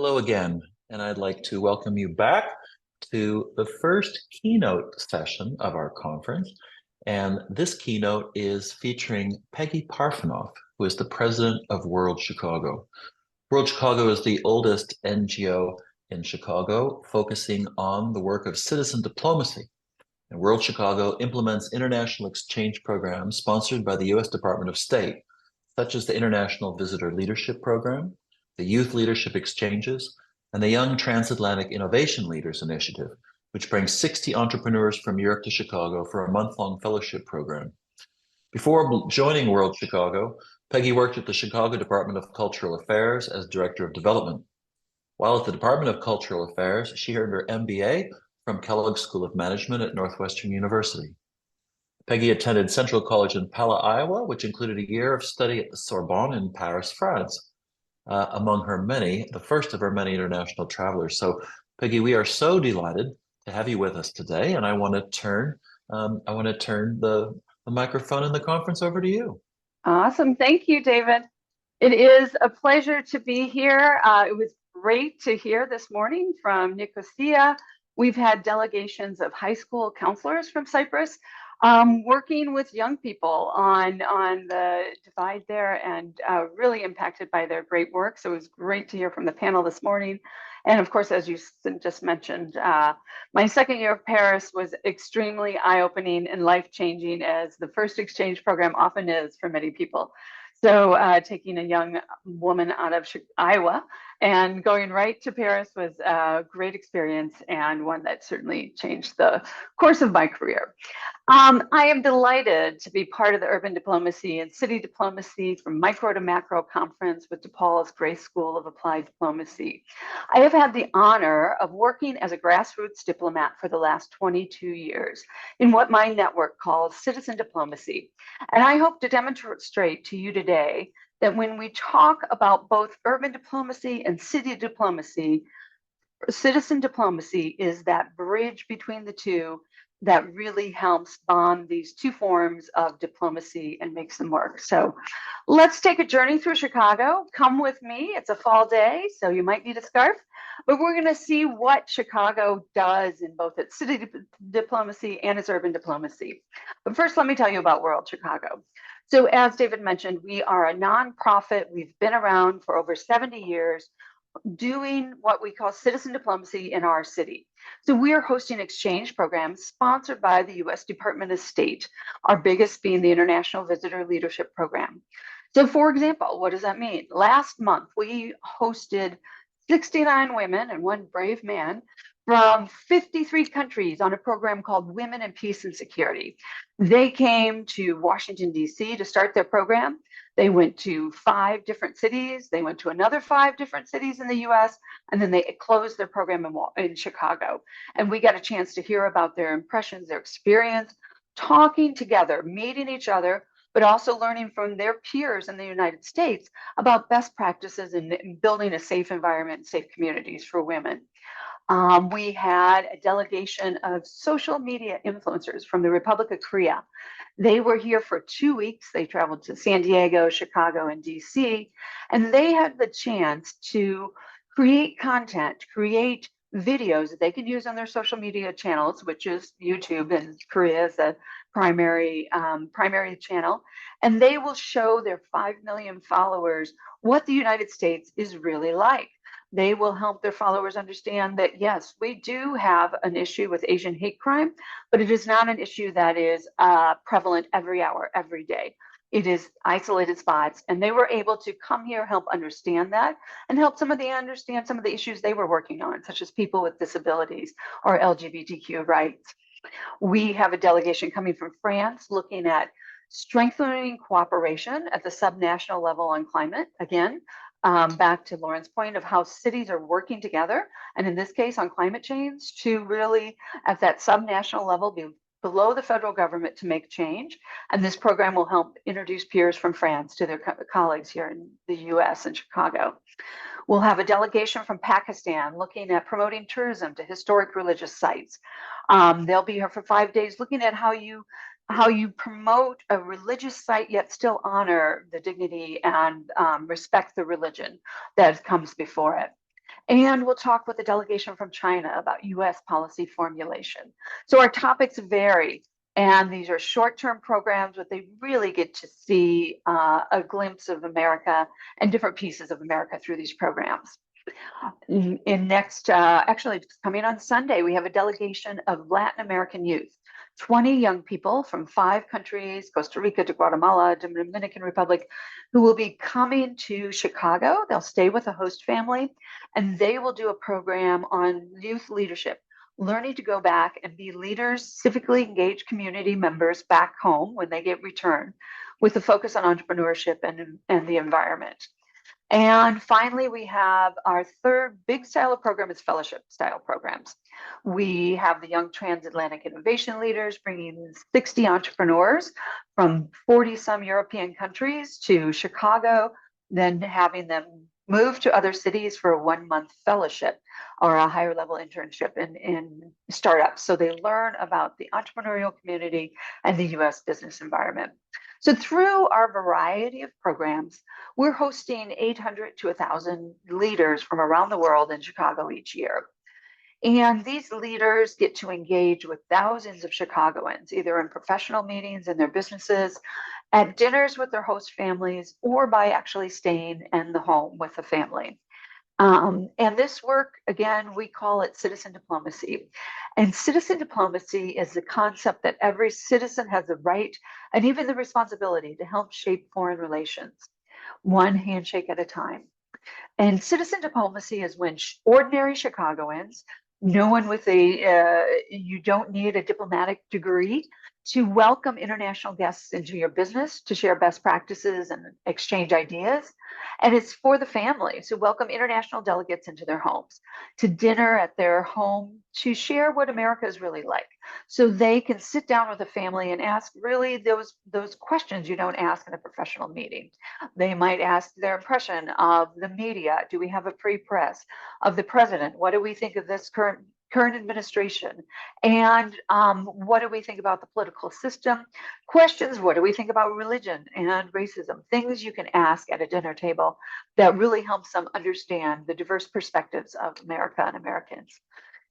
Hello again, and I'd like to welcome you back to the first keynote session of our conference. And this keynote is featuring Peggy Parfenoff, who is the president of World Chicago. World Chicago is the oldest NGO in Chicago, focusing on the work of citizen diplomacy. And World Chicago implements international exchange programs sponsored by the U.S. Department of State, such as the International Visitor Leadership Program, the Youth Leadership Exchanges, and the Young Transatlantic Innovation Leaders Initiative, which brings 60 entrepreneurs from Europe to Chicago for a month-long fellowship program. Before joining World Chicago, Peggy worked at the Chicago Department of Cultural Affairs as Director of Development. While at the Department of Cultural Affairs, she earned her MBA from Kellogg School of Management at Northwestern University. Peggy attended Central College in Pella, Iowa, which included a year of study at the Sorbonne in Paris, France. Among the first of her many international travelers. So, Peggy, we are so delighted to have you with us today, and I want to turn the microphone in the conference over to you. Awesome, thank you, David. It is a pleasure to be here. It was great to hear this morning from Nicosia. We've had delegations of high school counselors from Cyprus working with young people on the divide there and really impacted by their great work. So it was great to hear from the panel this morning. And of course, as you just mentioned, my second year of Paris was extremely eye-opening and life-changing, as the first exchange program often is for many people. So taking a young woman out of Iowa and going right to Paris was a great experience, and one that certainly changed the course of my career. I am delighted to be part of the Urban Diplomacy and City Diplomacy from Micro to Macro Conference with DePaul's Grace School of Applied Diplomacy. I have had the honor of working as a grassroots diplomat for the last 22 years in what my network calls citizen diplomacy. And I hope to demonstrate to you today that when we talk about both urban diplomacy and city diplomacy, citizen diplomacy is that bridge between the two that really helps bond these two forms of diplomacy and makes them work. So let's take a journey through Chicago. Come with me. It's a fall day, so you might need a scarf, but we're going to see what Chicago does in both its city diplomacy and its urban diplomacy. But first, let me tell you about World Chicago. So as David mentioned, we are a nonprofit. We've been around for over 70 years, doing what we call citizen diplomacy in our city. So we are hosting exchange programs sponsored by the U.S. Department of State, our biggest being the International Visitor Leadership Program. So for example, what does that mean? Last month, we hosted 69 women and one brave man from 53 countries on a program called Women in Peace and Security. They came to Washington, D.C. to start their program. They went to 5 different cities. They went to another 5 different cities in the US, and then they closed their program in Chicago. And we got a chance to hear about their impressions, their experience, talking together, meeting each other, but also learning from their peers in the United States about best practices in building a safe environment and safe communities for women. We had a delegation of social media influencers from the Republic of Korea. They were here for 2 weeks. They traveled to San Diego, Chicago, and DC, and they had the chance to create content, create videos that they can use on their social media channels, which is YouTube, and Korea is the primary channel. And they will show their 5 million followers what the United States is really like. They will help their followers understand that, yes, we do have an issue with Asian hate crime, but it is not an issue that is prevalent every hour, every day. It is isolated spots, and they were able to come here, help understand that, and help understand some of the issues they were working on, such as people with disabilities or LGBTQ rights. We have a delegation coming from France looking at strengthening cooperation at the subnational level on climate. Again, back to Lauren's point of how cities are working together, and in this case on climate change, to really at that subnational level be below the federal government to make change. And this program will help introduce peers from France to their colleagues here in the US and Chicago. We'll have a delegation from Pakistan looking at promoting tourism to historic religious sites. They'll be here for 5 days looking at how you promote a religious site yet still honor the dignity and respect the religion that comes before it. And we'll talk with a delegation from China about US policy formulation. So our topics vary. And these are short-term programs, but they really get to see a glimpse of America and different pieces of America through these programs. Actually, coming on Sunday, we have a delegation of Latin American youth, 20 young people from 5 countries, Costa Rica to Guatemala, Dominican Republic, who will be coming to Chicago. They'll stay with a host family, and they will do a program on youth leadership, learning to go back and be leaders, civically engaged community members back home when they get returned, with a focus on entrepreneurship and the environment. And finally, we have our third big style of program is fellowship style programs. We have the Young Transatlantic Innovation Leaders bringing 60 entrepreneurs from 40 some European countries to Chicago, then having them move to other cities for a 1 month fellowship or a higher level internship in startups. So they learn about the entrepreneurial community and the US business environment. So through our variety of programs, we're hosting 800 to 1,000 leaders from around the world in Chicago each year. And these leaders get to engage with thousands of Chicagoans, either in professional meetings in their businesses, at dinners with their host families, or by actually staying in the home with the family. And this work, again, we call it citizen diplomacy. And citizen diplomacy is the concept that every citizen has the right and even the responsibility to help shape foreign relations, one handshake at a time. And citizen diplomacy is when ordinary Chicagoans, no one with you don't need a diplomatic degree to welcome international guests into your business, to share best practices and exchange ideas. And it's for the families who welcome international delegates into their homes, to dinner at their home, to share what America is really like. So they can sit down with a family and ask really those questions you don't ask in a professional meeting. They might ask their impression of the media. Do we have a free press? Of the president? What do we think of this current administration? And what do we think about the political system? Questions, what do we think about religion and racism? Things you can ask at a dinner table that really helps them understand the diverse perspectives of America and Americans.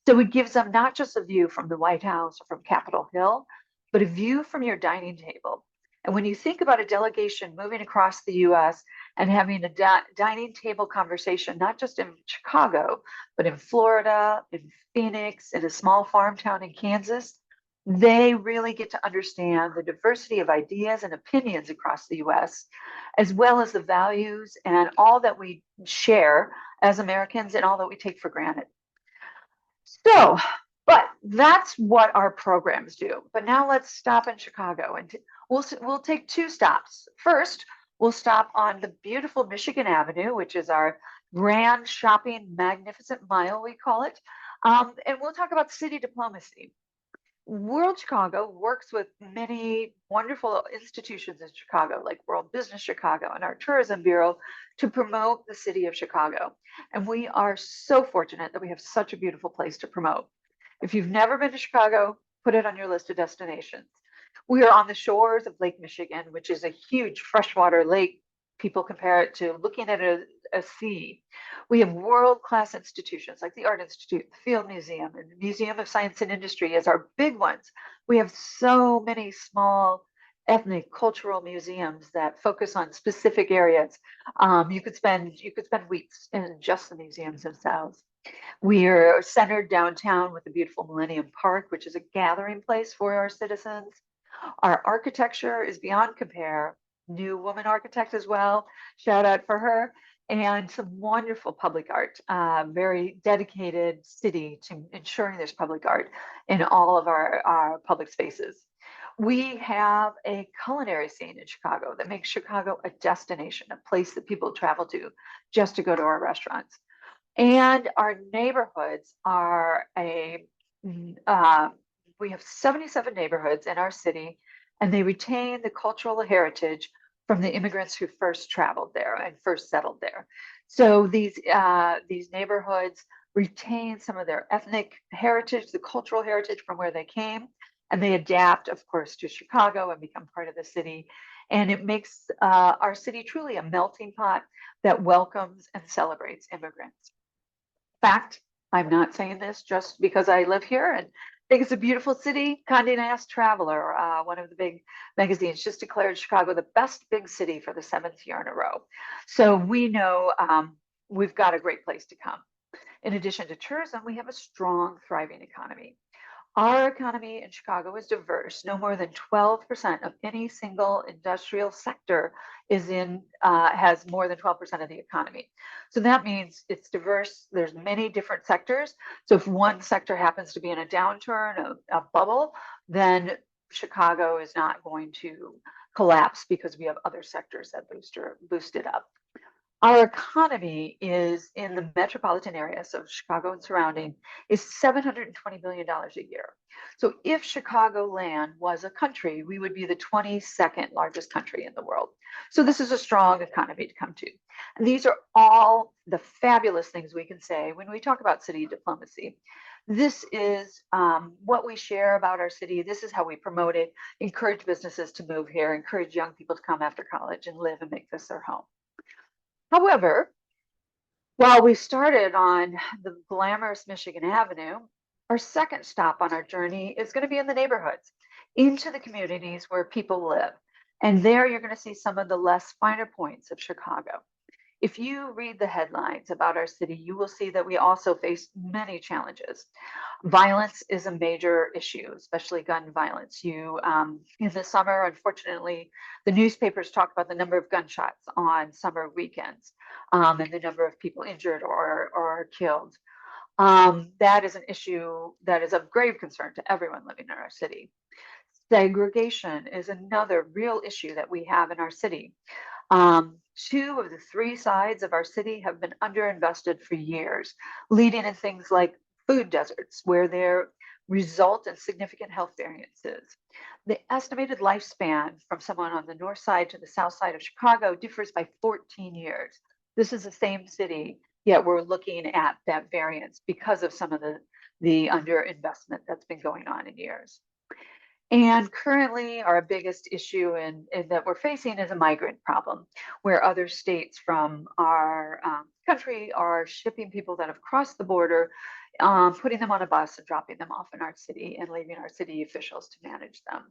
So it gives them not just a view from the White House or from Capitol Hill, but a view from your dining table. And when you think about a delegation moving across the US and having a dining table conversation, not just in Chicago, but in Florida, in Phoenix, in a small farm town in Kansas, they really get to understand the diversity of ideas and opinions across the US, as well as the values and all that we share as Americans and all that we take for granted. So, but that's what our programs do. But now let's stop in Chicago and we'll take 2 stops. First, we'll stop on the beautiful Michigan Avenue, which is our grand shopping magnificent mile, we call it. And we'll talk about city diplomacy. World Chicago works with many wonderful institutions in Chicago, like World Business Chicago and our Tourism Bureau, to promote the city of Chicago. And we are so fortunate that we have such a beautiful place to promote. If you've never been to Chicago, put it on your list of destinations. We are on the shores of Lake Michigan, which is a huge freshwater lake. People compare it to looking at a sea. We have world-class institutions like the Art Institute, the Field Museum, and the Museum of Science and Industry as our big ones. We have so many small ethnic cultural museums that focus on specific areas. You could spend weeks in just the museums themselves. We are centered downtown with the beautiful Millennium Park, which is a gathering place for our citizens. Our architecture is beyond compare. New woman architect as well. Shout out for her. And some wonderful public art. Very dedicated city to ensuring there's public art in all of our public spaces. We have a culinary scene in Chicago that makes Chicago a destination, a place that people travel to just to go to our restaurants. And our neighborhoods are we have 77 neighborhoods in our city, and they retain the cultural heritage from the immigrants who first traveled there and first settled there. So these neighborhoods retain some of their ethnic heritage, the cultural heritage from where they came, and they adapt, of course, to Chicago and become part of the city. And it makes our city truly a melting pot that welcomes and celebrates immigrants. fact, I'm not saying this just because I live here and think it's a beautiful city. Condé Nast Traveler, one of the big magazines, just declared Chicago the best big city for the 7th year in a row. So we know we've got a great place to come. In addition to tourism, we have a strong, thriving economy. Our economy in Chicago is diverse. No more than 12% of any single industrial sector has more than 12% of the economy. So that means it's diverse. There's many different sectors. So if one sector happens to be in a downturn, a bubble, then Chicago is not going to collapse because we have other sectors that boost it up. Our economy is in the metropolitan area, so Chicago and surrounding, is $720 billion a year. So if Chicagoland was a country, we would be the 22nd largest country in the world. So this is a strong economy to come to. And these are all the fabulous things we can say when we talk about city diplomacy. This is what we share about our city. This is how we promote it, encourage businesses to move here, encourage young people to come after college and live and make this their home. However, while we started on the glamorous Michigan Avenue, our second stop on our journey is going to be in the neighborhoods, into the communities where people live. And there you're going to see some of the less finer points of Chicago. If you read the headlines about our city, you will see that we also face many challenges. Violence is a major issue, especially gun violence. In the summer, unfortunately, the newspapers talk about the number of gunshots on summer weekends and the number of people injured or killed. That is an issue that is of grave concern to everyone living in our city. Segregation is another real issue that we have in our city. 2 of the 3 sides of our city have been underinvested for years, leading to things like food deserts, where there result in significant health variances. The estimated lifespan from someone on the north side to the south side of Chicago differs by 14 years. This is the same city, yet we're looking at that variance because of some of the underinvestment that's been going on in years. And currently, our biggest issue that we're facing is a migrant problem, where other states from our country are shipping people that have crossed the border, putting them on a bus and dropping them off in our city and leaving our city officials to manage them.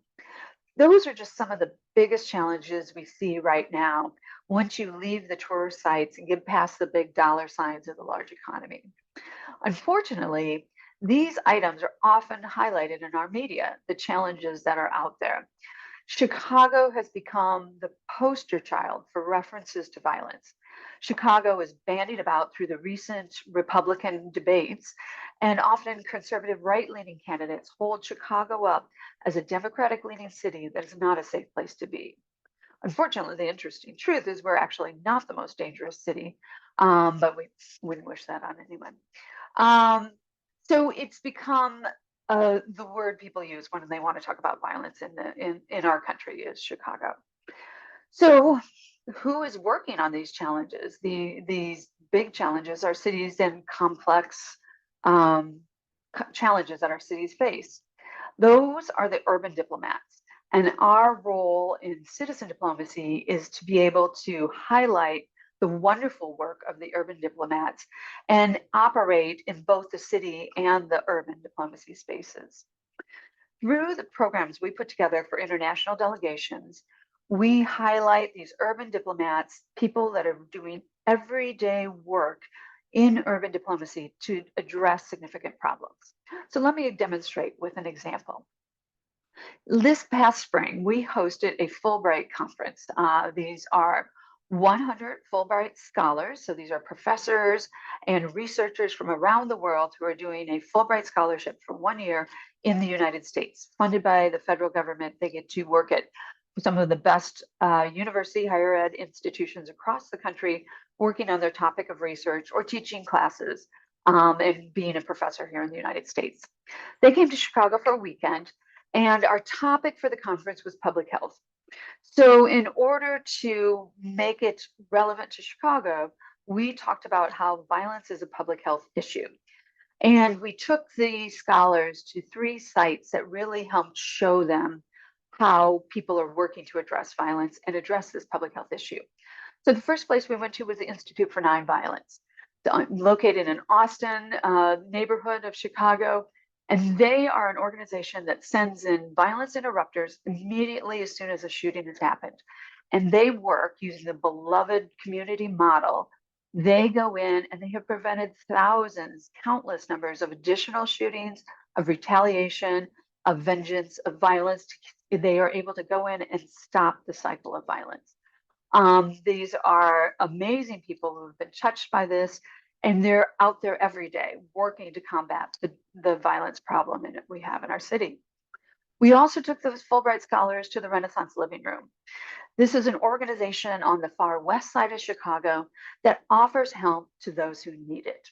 Those are just some of the biggest challenges we see right now once you leave the tourist sites and get past the big dollar signs of the large economy. Unfortunately, these items are often highlighted in our media, the challenges that are out there. Chicago has become the poster child for references to violence. Chicago is bandied about through the recent Republican debates, and often conservative right-leaning candidates hold Chicago up as a Democratic-leaning city that is not a safe place to be. Unfortunately, the interesting truth is we're actually not the most dangerous city, but we wouldn't wish that on anyone. So it's become the word people use when they want to talk about violence in our country is Chicago. So who is working on these challenges? These big challenges our cities and complex challenges that our cities face. Those are the urban diplomats. And our role in citizen diplomacy is to be able to highlight the wonderful work of the urban diplomats and operate in both the city and the urban diplomacy spaces. Through the programs we put together for international delegations, we highlight these urban diplomats, people that are doing everyday work in urban diplomacy to address significant problems. So let me demonstrate with an example. This past spring, we hosted a Fulbright conference. These are 100 Fulbright scholars. So these are professors and researchers from around the world who are doing a Fulbright scholarship for 1 year in the United States, funded by the federal government. They get to work at some of the best university higher ed institutions across the country, working on their topic of research or teaching classes and being a professor here in the United States. They came to Chicago for a weekend, and our topic for the conference was public health. So in order to make it relevant to Chicago, we talked about how violence is a public health issue. And we took the scholars to 3 sites that really helped show them how people are working to address violence and address this public health issue. So the first place we went to was the Institute for Nonviolence. located in Austin, neighborhood of Chicago. And they are an organization that sends in violence interrupters immediately as soon as a shooting has happened. And they work using the beloved community model. They go in and they have prevented thousands, countless numbers of additional shootings, of retaliation, of vengeance, of violence. They are able to go in and stop the cycle of violence. These are amazing people who have been touched by this, and they're out there every day working to combat the violence problem we have in our city. We also took those Fulbright scholars to the Renaissance Living Room. This is an organization on the far west side of Chicago that offers help to those who need it.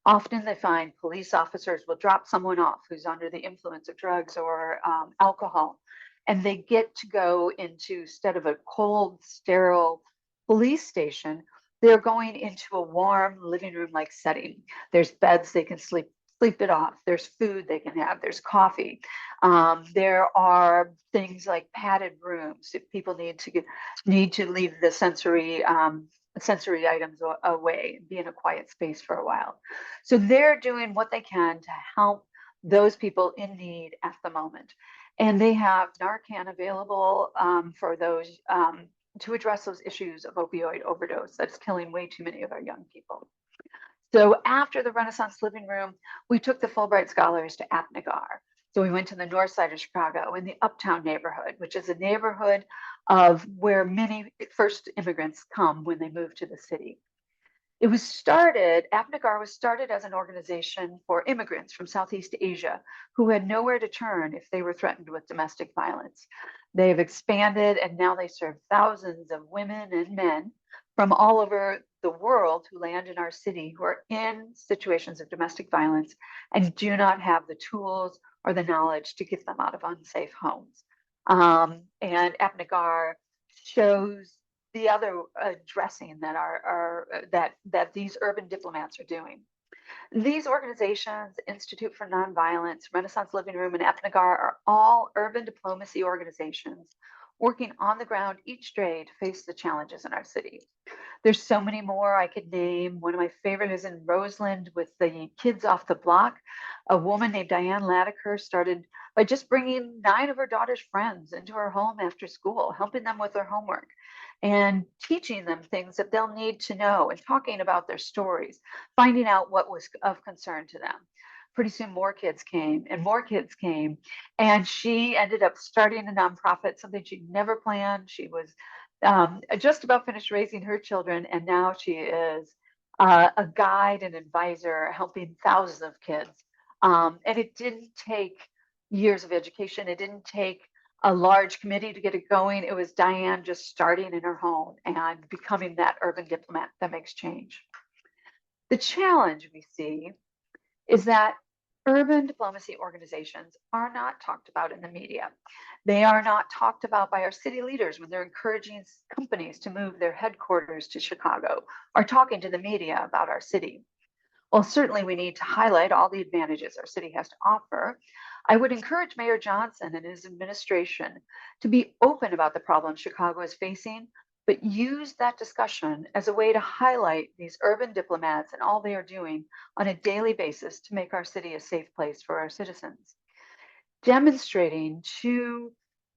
Often they find police officers will drop someone off who's under the influence of drugs or alcohol, and they get to go into, instead of a cold, sterile police station, they're going into a warm living room like setting. There's beds they can sleep it off. There's food they can have. There's coffee. There are things like padded rooms if people need to leave the sensory items away and be in a quiet space for a while. So they're doing what they can to help those people in need at the moment. And they have Narcan available for those to address those issues of opioid overdose that's killing way too many of our young people. So after the Renaissance Living Room, we took the Fulbright scholars to Apnagar. So we went to the north side of Chicago in the Uptown neighborhood, which is a neighborhood of where many first immigrants come when they move to the city. Apnagar was started as an organization for immigrants from Southeast Asia who had nowhere to turn if they were threatened with domestic violence. They've expanded and now they serve thousands of women and men from all over the world who land in our city who are in situations of domestic violence and do not have the tools or the knowledge to get them out of unsafe homes. And Apnagar shows the other addressing that these urban diplomats are doing. These organizations, Institute for Nonviolence, Renaissance Living Room, and Apnagar, are all urban diplomacy organizations working on the ground each day to face the challenges in our city. There's so many more I could name. One of my favorite is in Roseland with the Kids Off the Block. A woman named Diane Latiker started by just bringing 9 of her daughter's friends into her home after school, helping them with their homework and teaching them things that they'll need to know and talking about their stories, finding out what was of concern to them. Pretty soon more kids came and more kids came. And she ended up starting a nonprofit, something she'd never planned. She was just about finished raising her children, and now she is a guide and advisor helping thousands of kids. And it didn't take years of education. It didn't take a large committee to get it going. It was Diane just starting in her home and becoming that urban diplomat that makes change. The challenge we see is that urban diplomacy organizations are not talked about in the media. They are not talked about by our city leaders when they're encouraging companies to move their headquarters to Chicago or talking to the media about our city. Well, certainly we need to highlight all the advantages our city has to offer. I would encourage Mayor Johnson and his administration to be open about the problems Chicago is facing, but use that discussion as a way to highlight these urban diplomats and all they are doing on a daily basis to make our city a safe place for our citizens. Demonstrating to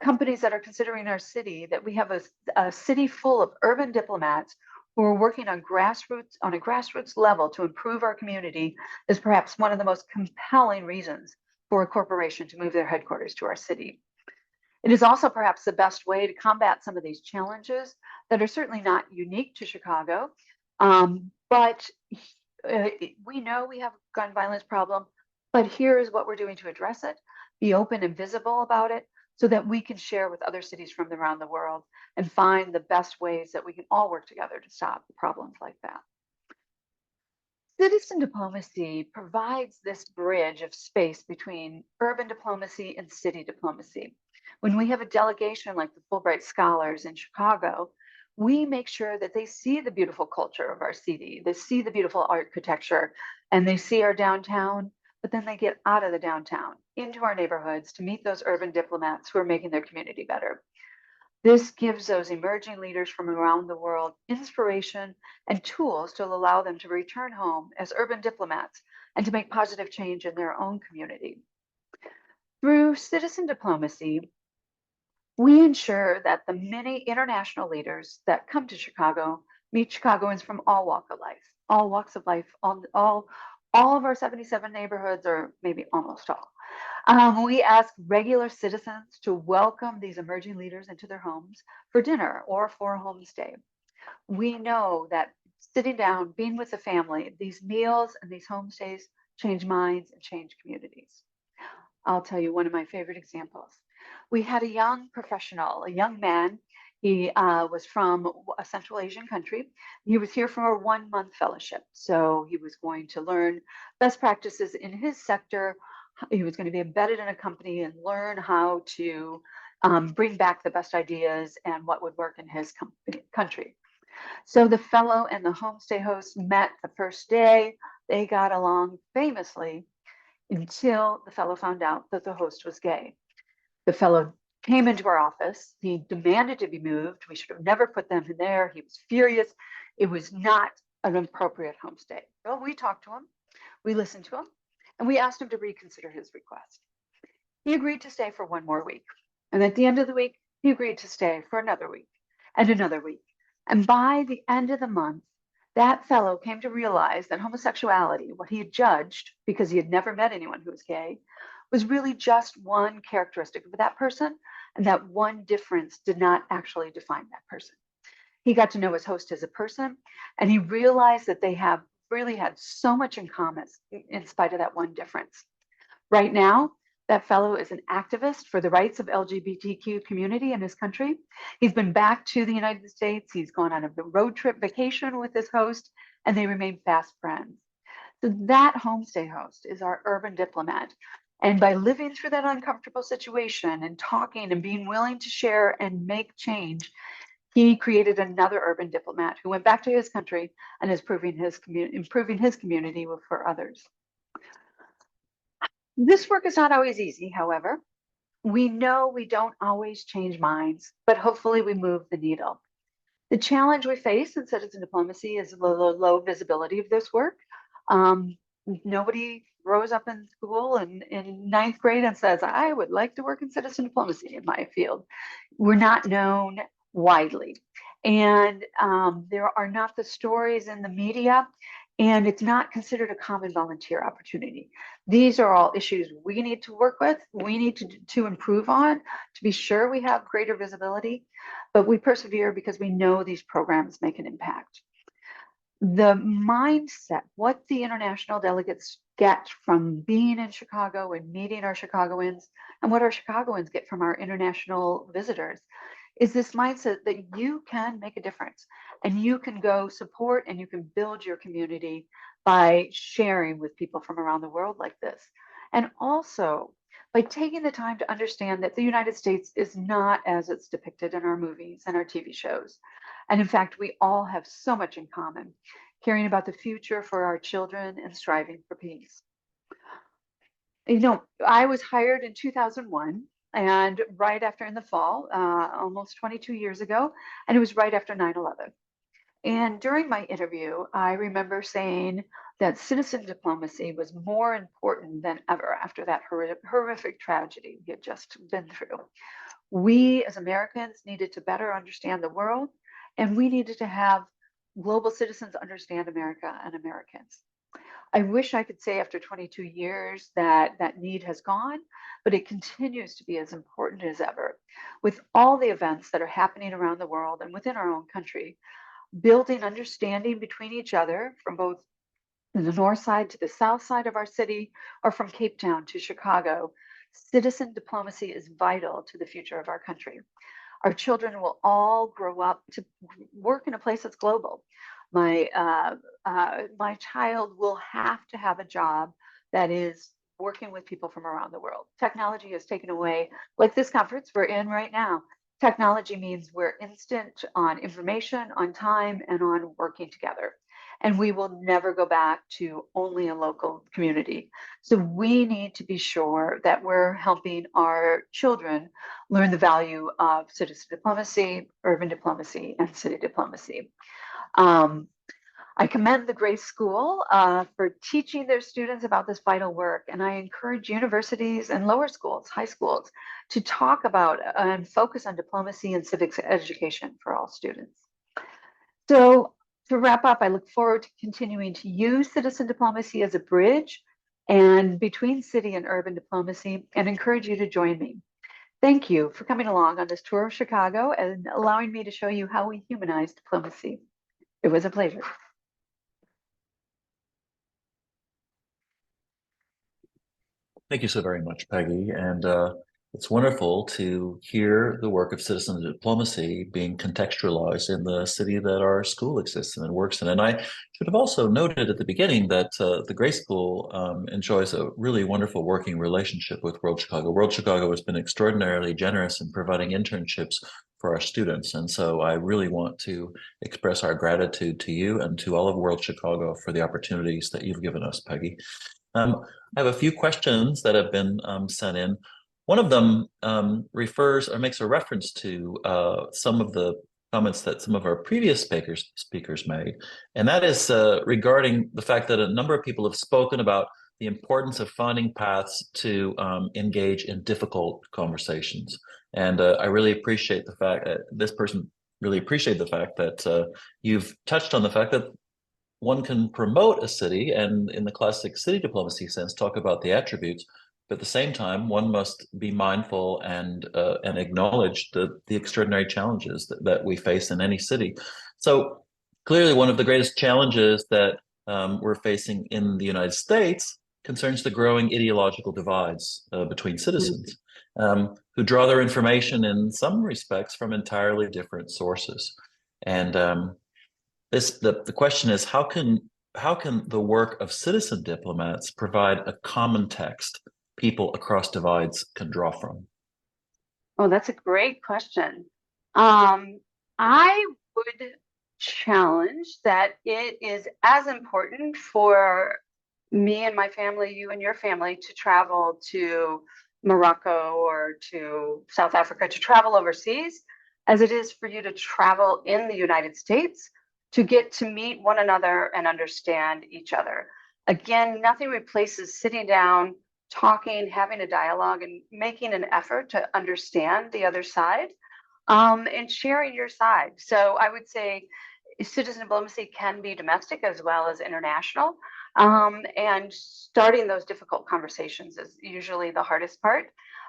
companies that are considering our city that we have a city full of urban diplomats who are working on a grassroots level to improve our community is perhaps one of the most compelling reasons for a corporation to move their headquarters to our city. It is also perhaps the best way to combat some of these challenges that are certainly not unique to Chicago, but we know we have a gun violence problem, but here is what we're doing to address it, be open and visible about it so that we can share with other cities from around the world and find the best ways that we can all work together to stop problems like that. Citizen diplomacy provides this bridge of space between urban diplomacy and city diplomacy. When we have a delegation like the Fulbright Scholars in Chicago, we make sure that they see the beautiful culture of our city, they see the beautiful architecture, and they see our downtown, but then they get out of the downtown into our neighborhoods to meet those urban diplomats who are making their community better. This gives those emerging leaders from around the world inspiration and tools to allow them to return home as urban diplomats and to make positive change in their own community. Through citizen diplomacy, we ensure that the many international leaders that come to Chicago meet Chicagoans from all walks of life, all of our 77 neighborhoods, or maybe almost all. We ask regular citizens to welcome these emerging leaders into their homes for dinner or for a homestay. We know that sitting down, being with the family, these meals and these homestays change minds and change communities. I'll tell you one of my favorite examples. We had a young professional, a young man. He was from a Central Asian country. He was here for a 1 month fellowship. So he was going to learn best practices in his sector. He was going to be embedded in a company and learn how to bring back the best ideas and what would work in his country. So the fellow and the homestay host met the first day. They got along famously until the fellow found out that the host was gay. The fellow came into our office. He demanded to be moved. We should have never put them in there. He was furious. It was not an appropriate homestay. Well, we talked to him, we listened to him, and we asked him to reconsider his request. He agreed to stay for 1 more week. And at the end of the week, he agreed to stay for another week and another week. And by the end of the month, that fellow came to realize that homosexuality, what he had judged because he had never met anyone who was gay, was really just one characteristic of that person, and that one difference did not actually define that person. He got to know his host as a person, and he realized that they have really had so much in common in spite of that one difference. Right now, that fellow is an activist for the rights of LGBTQ community in his country. He's been back to the United States. He's gone on a road trip vacation with his host, and they remain fast friends. So that homestay host is our urban diplomat. And by living through that uncomfortable situation and talking and being willing to share and make change, he created another urban diplomat who went back to his country and is improving his community for others. This work is not always easy, however. We know we don't always change minds, but hopefully we move the needle. The challenge we face in citizen diplomacy is the low visibility of this work. Nobody grows up in school and in ninth grade and says, I would like to work in citizen diplomacy in my field. We're not known widely. And there are not the stories in the media, and it's not considered a common volunteer opportunity. These are all issues we need to work with, we need to improve on, to be sure we have greater visibility, but we persevere because we know these programs make an impact. The mindset, what the international delegates get from being in Chicago and meeting our Chicagoans, and what our Chicagoans get from our international visitors, is this mindset that you can make a difference and you can go support and you can build your community by sharing with people from around the world like this. And also by taking the time to understand that the United States is not as it's depicted in our movies and our TV shows. And in fact, we all have so much in common, caring about the future for our children and striving for peace. You know, I was hired in 2001, and right after in the fall, almost 22 years ago, and it was right after 9/11. And during my interview, I remember saying that citizen diplomacy was more important than ever after that horrific tragedy we had just been through. We as Americans needed to better understand the world, and we needed to have global citizens understand America and Americans. I wish I could say after 22 years that that need has gone, but it continues to be as important as ever. With all the events that are happening around the world and within our own country, building understanding between each other from both the north side to the south side of our city or from Cape Town to Chicago, citizen diplomacy is vital to the future of our country. Our children will all grow up to work in a place that's global. My child will have to have a job that is working with people from around the world. Technology has taken away, like this conference we're in right now. Technology means we're instant on information, on time, and on working together. and we will never go back to only a local community. So we need to be sure that we're helping our children learn the value of citizen diplomacy, urban diplomacy, and city diplomacy. Um, I commend the Grace School for teaching their students about this vital work, and I encourage universities and lower schools, high schools, to talk about and focus on diplomacy and civics education for all students. So to wrap up, I look forward to continuing to use citizen diplomacy as a bridge and between city and urban diplomacy, and encourage you to join me. Thank you for coming along on this tour of Chicago and allowing me to show you how we humanize diplomacy. It was a pleasure. Thank you so very much, Peggy. And it's wonderful to hear the work of citizen diplomacy being contextualized in the city that our school exists in and works in. And I should have also noted at the beginning that the Grace School enjoys a really wonderful working relationship with World Chicago. World Chicago has been extraordinarily generous in providing internships for our students. And so I really want to express our gratitude to you and to all of World Chicago for the opportunities that you've given us, Peggy. I have a few questions that have been sent in. One of them refers or makes a reference to some of the comments that some of our previous speakers made, and that is regarding the fact that a number of people have spoken about the importance of finding paths to engage in difficult conversations. And I really appreciate the fact that this person really appreciated the fact that you've touched on the fact that one can promote a city and in the classic city diplomacy sense talk about the attributes, but at the same time one must be mindful and acknowledge the extraordinary challenges that we face in any city. So clearly one of the greatest challenges that we're facing in the United States concerns the growing ideological divides between citizens who draw their information in some respects from entirely different sources. And the question is, how can the work of citizen diplomats provide a common text people across divides can draw from? Oh, that's a great question. I would challenge that it is as important for me and my family, you and your family, to travel to Morocco or to South Africa, to travel overseas, as it is for you to travel in the United States to get to meet one another and understand each other. Again, nothing replaces sitting down, talking, having a dialogue, and making an effort to understand the other side and sharing your side. So I would say citizen diplomacy can be domestic as well as international. And starting those difficult conversations is usually the hardest part.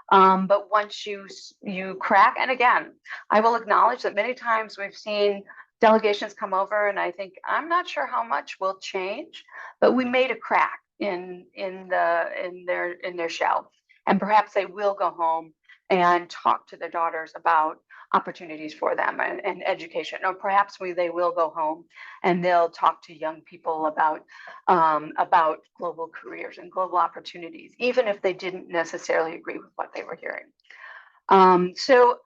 But once you crack, and again, I will acknowledge that many times we've seen delegations come over, and I think I'm not sure how much will change, but we made a crack in their shell, and perhaps they will go home and talk to their daughters about opportunities for them and education, or perhaps they will go home and they'll talk to young people about global careers and global opportunities, even if they didn't necessarily agree with what they were hearing. So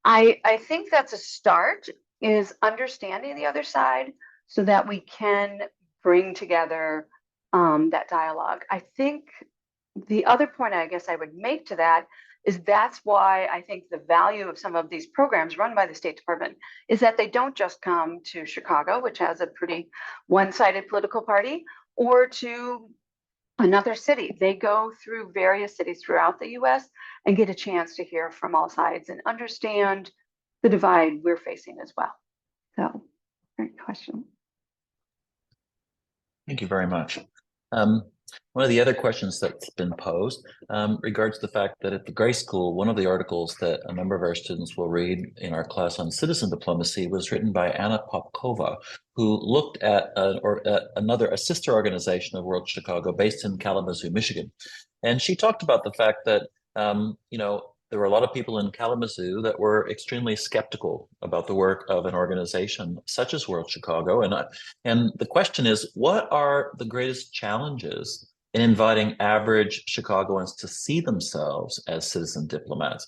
I think that's a start, is understanding the other side so that we can bring together that dialogue. I think the other point I guess I would make to that is that's why I think the value of some of these programs run by the State Department is that they don't just come to Chicago, which has a pretty one-sided political party, or to another city. They go through various cities throughout the US and get a chance to hear from all sides and understand the divide we're facing as well. So, great question. Thank you very much. One of the other questions that's been posed regards the fact that at the Grace School, one of the articles that a number of our students will read in our class on citizen diplomacy was written by Anna Popkova, who looked at a sister organization of World Chicago based in Kalamazoo, Michigan. And she talked about the fact that, there were a lot of people in Kalamazoo that were extremely skeptical about the work of an organization such as World Chicago. And the question is, what are the greatest challenges in inviting average Chicagoans to see themselves as citizen diplomats?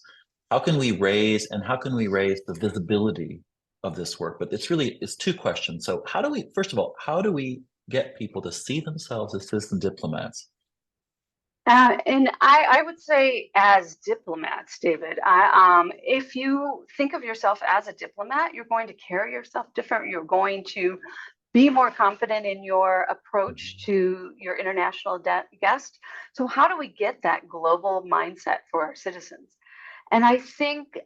How can we raise the visibility of this work, but it's two questions. So first of all, how do we get people to see themselves as citizen diplomats? And I would say as diplomats, David, if you think of yourself as a diplomat, you're going to carry yourself different. You're going to be more confident in your approach to your international guest. So how do we get that global mindset for our citizens? And I think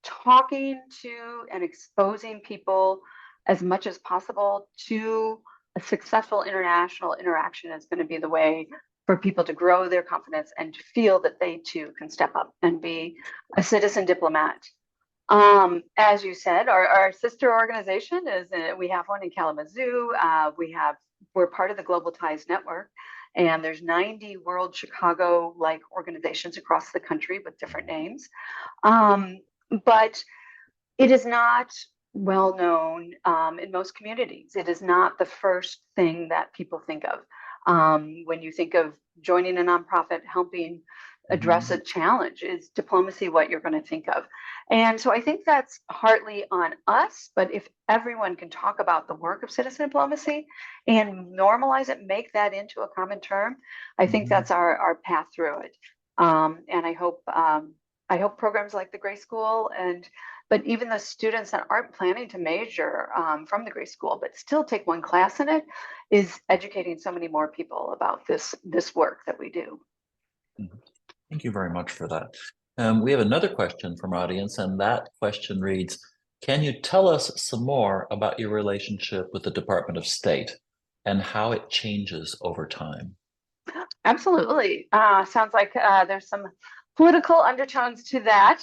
talking to and exposing people as much as possible to a successful international interaction is going to be the way for people to grow their confidence and to feel that they too can step up and be a citizen diplomat. As you said, our sister organization we have one in Kalamazoo. We're part of the Global Ties Network, and there's 90 World Chicago-like organizations across the country with different names. But it is not well known in most communities. It is not the first thing that people think of. When you think of joining a nonprofit, helping address a challenge, is diplomacy what you're going to think of? And so I think that's partly on us, but if everyone can talk about the work of citizen diplomacy and normalize it, make that into a common term, I think that's our path through it. And I hope programs like the Grace School but even the students that aren't planning to major from the Grace School, but still take one class in it, is educating so many more people about this work that we do. Thank you very much for that. We have another question from our audience, and that question reads, can you tell us some more about your relationship with the Department of State and how it changes over time? Absolutely. Sounds like there's some political undertones to that.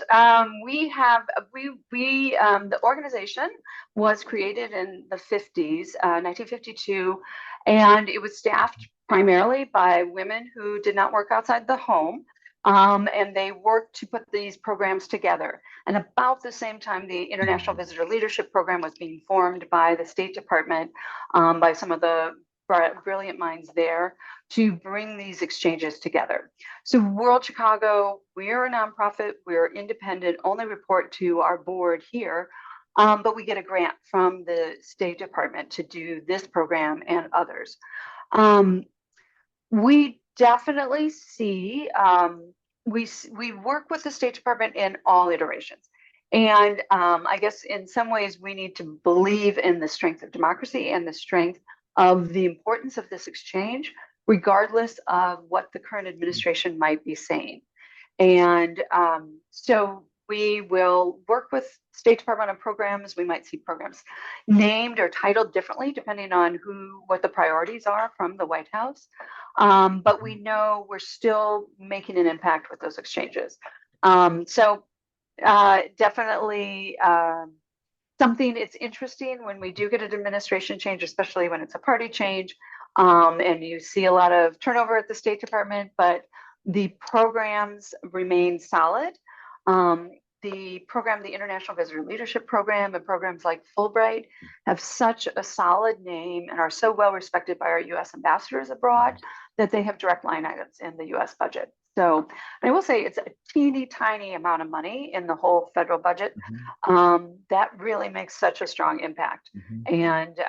The organization was created in the 50s, 1952, and it was staffed primarily by women who did not work outside the home. And they worked to put these programs together. And about the same time, the International Visitor Leadership Program was being formed by the State Department, by some of the brilliant minds there, to bring these exchanges together. So World Chicago, we're a nonprofit, we're independent, only report to our board here, but we get a grant from the State Department to do this program and others. We definitely see, we work with the State Department in all iterations. And I guess in some ways we need to believe in the strength of democracy and the strength of the importance of this exchange, regardless of what the current administration might be saying. And so we will work with State Department on programs. We might see programs named or titled differently depending on what the priorities are from the White House. But we know we're still making an impact with those exchanges. Definitely something. It's interesting when we do get an administration change, especially when it's a party change, and you see a lot of turnover at the State Department, but the programs remain solid. The International Visitor Leadership Program, and programs like Fulbright have such a solid name and are so well respected by our U.S. ambassadors abroad that they have direct line items in the U.S. budget. So I will say it's a teeny tiny amount of money in the whole federal budget. That really makes such a strong impact. And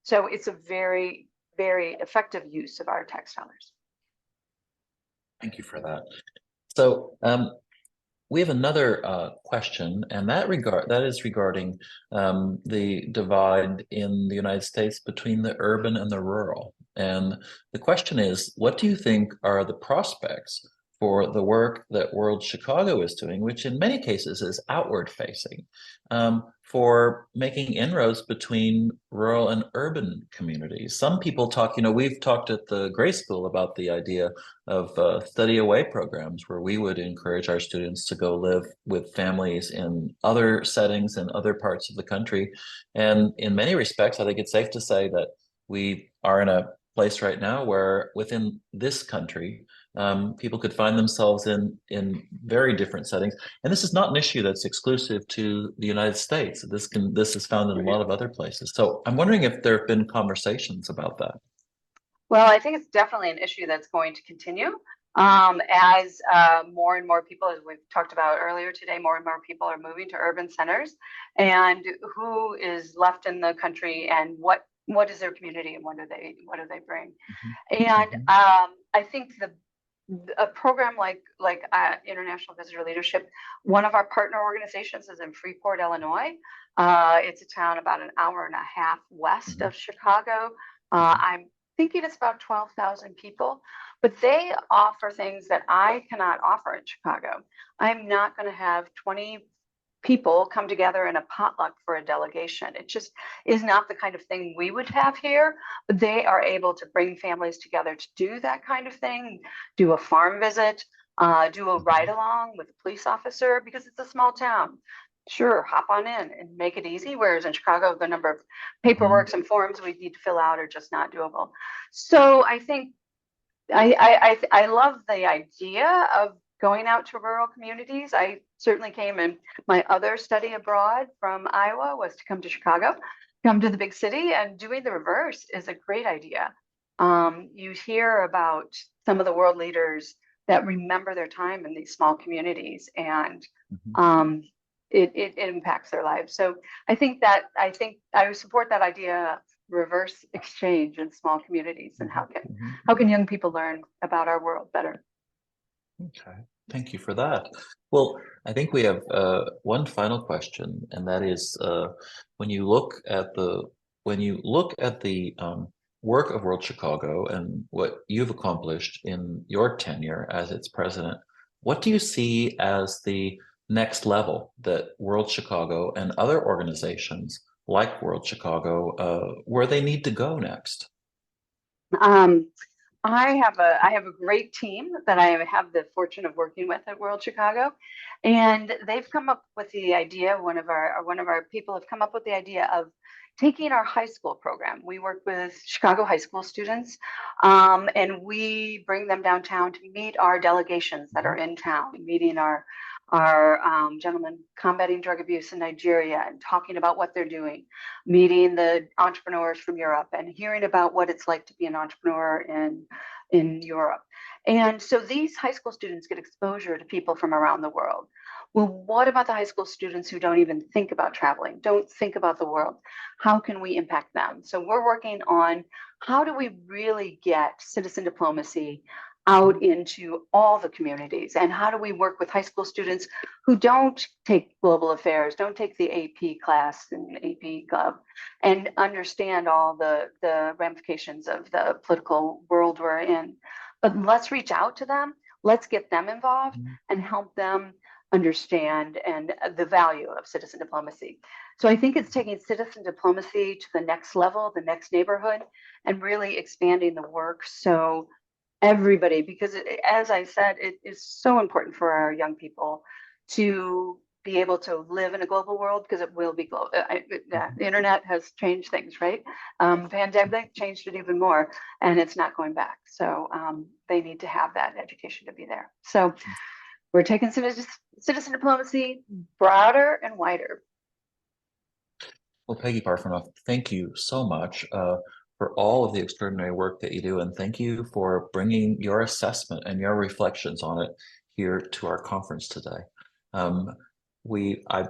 so it's a very, very effective use of our tax dollars. Thank you for that. So we have another question, and that is regarding the divide in the United States between the urban and the rural. And the question is, what do you think are the prospects for the work that World Chicago is doing, which in many cases is outward facing, for making inroads between rural and urban communities? Some people talk, we've talked at the Grace School about the idea of study away programs where we would encourage our students to go live with families in other settings in other parts of the country. And in many respects, I think it's safe to say that we are in a place right now where within this country, people could find themselves in very different settings. And this is not an issue that's exclusive to the United States. This is found in a lot of other places. So I'm wondering if there have been conversations about that. Well, I think it's definitely an issue that's going to continue. as more and more people, as we've talked about earlier today, more and more people are moving to urban centers, and who is left in the country, and what is their community, and what do they bring? Mhm. And Mhm. I think a program like International Visitor Leadership, one of our partner organizations is in Freeport, Illinois. It's a town about an hour and a half west Mhm. of Chicago. Mhm. I'm thinking it's about 12,000 people, but they offer things that I cannot offer in Chicago. I'm not going to have 20 people come together in a potluck for a delegation. It just is not the kind of thing we would have here. But they are able to bring families together to do that kind of thing, do a farm visit, do a ride Mhm. along with a police officer because it's a small town. Sure, hop on in and make it easy. Whereas in Chicago, the number of Mhm. paperwork and forms we need to fill out are just not doable. So I think I love the idea of going out to rural communities. I certainly came in my other study abroad from Iowa was to come to Chicago, come to the big city, and doing the reverse is a great idea. You hear about some of the world leaders that remember their time in these small communities, and Mhm. um, it impacts their lives. So I think I support that idea, reverse exchange in small communities, and Mhm. how can Mhm. how can young people learn about our world better? Okay, thank you for that. Well, I think we have one final question, and that is when you look at the work of World Chicago and what you've accomplished in your tenure as its president, what do you see as the next level that World Chicago and other organizations like World Chicago where they need to go next? Um, I have a great team that I have the fortune of working with at World Chicago, and they've come up with the idea. One of our people have come up with the idea of taking our high school program. We work with Chicago high school students, and we bring them downtown to meet our delegations that are Mhm. in town, meeting our gentlemen combating drug abuse in Nigeria and talking about what they're doing, meeting the entrepreneurs from Europe and hearing about what it's like to be an entrepreneur in Europe. And so these high school students get exposure to people from around the world. Well, what about the high school students who don't even think about traveling, don't think about the world? How can we impact them? So we're working on how do we really get citizen diplomacy out into all the communities, and how do we work with high school students who don't take global affairs, don't take the AP class and AP Gov, and understand all the ramifications of the political world we're in. But let's reach out to them, let's get them involved Mhm. and help them understand and the value of citizen diplomacy. So I think it's taking citizen diplomacy to the next level, the next neighborhood, and really expanding the work so everybody, because as I said, it is so important for our young people to be able to live in a global world, because it will be global. Mhm. The internet has changed things, right? Pandemic changed it even more, and it's not going back. So they need to have that education to be there. So we're taking citizen diplomacy broader and wider. Well, Peggy Parfenoff, thank you so much for all of the extraordinary work that you do, and thank you for bringing your assessment and your reflections on it here to our conference today. Um, we, I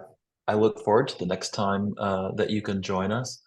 look forward to the next time that you can join us.